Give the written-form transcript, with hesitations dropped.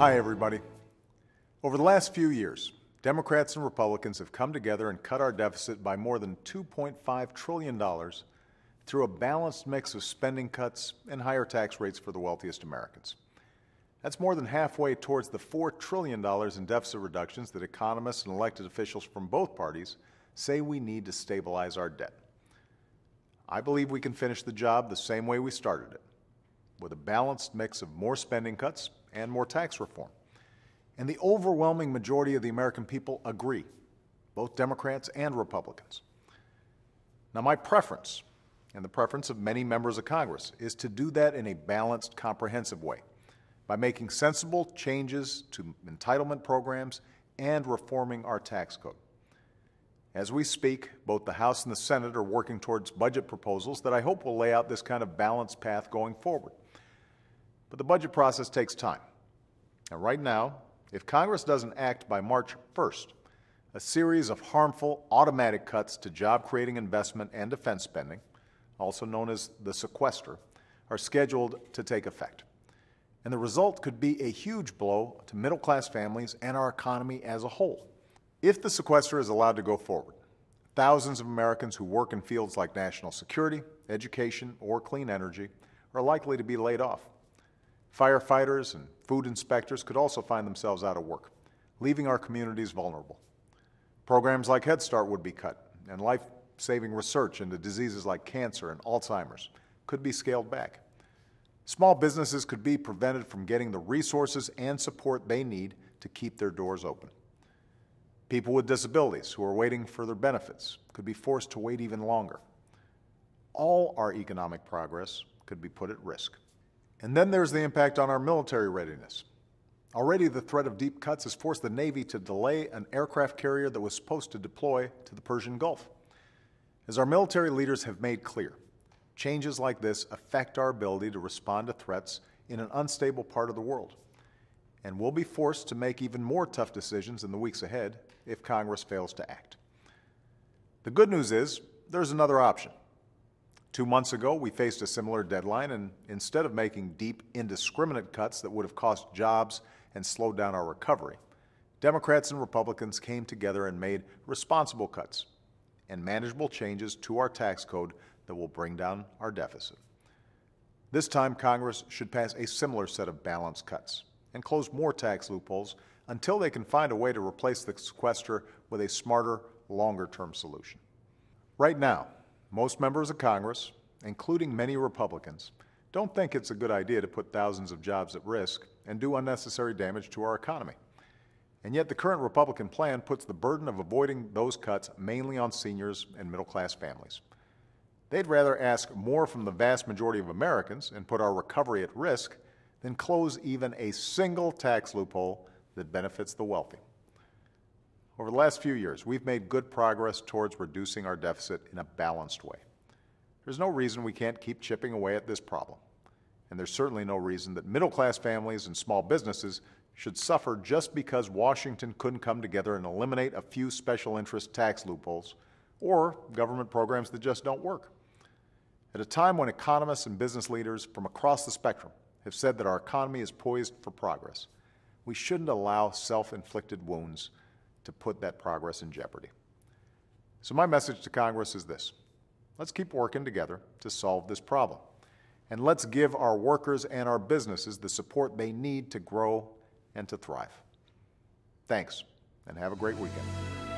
Hi, everybody. Over the last few years, Democrats and Republicans have come together and cut our deficit by more than $2.5 trillion through a balanced mix of spending cuts and higher tax rates for the wealthiest Americans. That's more than halfway towards the $4 trillion in deficit reductions that economists and elected officials from both parties say we need to stabilize our debt. I believe we can finish the job the same way we started it, with a balanced mix of more spending cuts and more tax reform. And the overwhelming majority of the American people agree, both Democrats and Republicans. Now, my preference, and the preference of many members of Congress, is to do that in a balanced, comprehensive way, by making sensible changes to entitlement programs and reforming our tax code. As we speak, both the House and the Senate are working towards budget proposals that I hope will lay out this kind of balanced path going forward. But the budget process takes time. And right now, if Congress doesn't act by March 1st, a series of harmful automatic cuts to job-creating investment and defense spending, also known as the sequester, are scheduled to take effect. And the result could be a huge blow to middle-class families and our economy as a whole. If the sequester is allowed to go forward, thousands of Americans who work in fields like national security, education, or clean energy are likely to be laid off. Firefighters and food inspectors could also find themselves out of work, leaving our communities vulnerable. Programs like Head Start would be cut, and life-saving research into diseases like cancer and Alzheimer's could be scaled back. Small businesses could be prevented from getting the resources and support they need to keep their doors open. People with disabilities who are waiting for their benefits could be forced to wait even longer. All our economic progress could be put at risk. And then there's the impact on our military readiness. Already the threat of deep cuts has forced the Navy to delay an aircraft carrier that was supposed to deploy to the Persian Gulf. As our military leaders have made clear, changes like this affect our ability to respond to threats in an unstable part of the world. And we'll be forced to make even more tough decisions in the weeks ahead if Congress fails to act. The good news is there's another option. 2 months ago, we faced a similar deadline, and instead of making deep, indiscriminate cuts that would have cost jobs and slowed down our recovery, Democrats and Republicans came together and made responsible cuts and manageable changes to our tax code that will bring down our deficit. This time, Congress should pass a similar set of balanced cuts and close more tax loopholes until they can find a way to replace the sequester with a smarter, longer-term solution. Right now, most members of Congress, including many Republicans, don't think it's a good idea to put thousands of jobs at risk and do unnecessary damage to our economy. And yet the current Republican plan puts the burden of avoiding those cuts mainly on seniors and middle-class families. They'd rather ask more from the vast majority of Americans and put our recovery at risk than close even a single tax loophole that benefits the wealthy. Over the last few years, we've made good progress towards reducing our deficit in a balanced way. There's no reason we can't keep chipping away at this problem. And there's certainly no reason that middle-class families and small businesses should suffer just because Washington couldn't come together and eliminate a few special interest tax loopholes or government programs that just don't work. At a time when economists and business leaders from across the spectrum have said that our economy is poised for progress, we shouldn't allow self-inflicted wounds to put that progress in jeopardy. So my message to Congress is this: let's keep working together to solve this problem. And let's give our workers and our businesses the support they need to grow and to thrive. Thanks, and have a great weekend.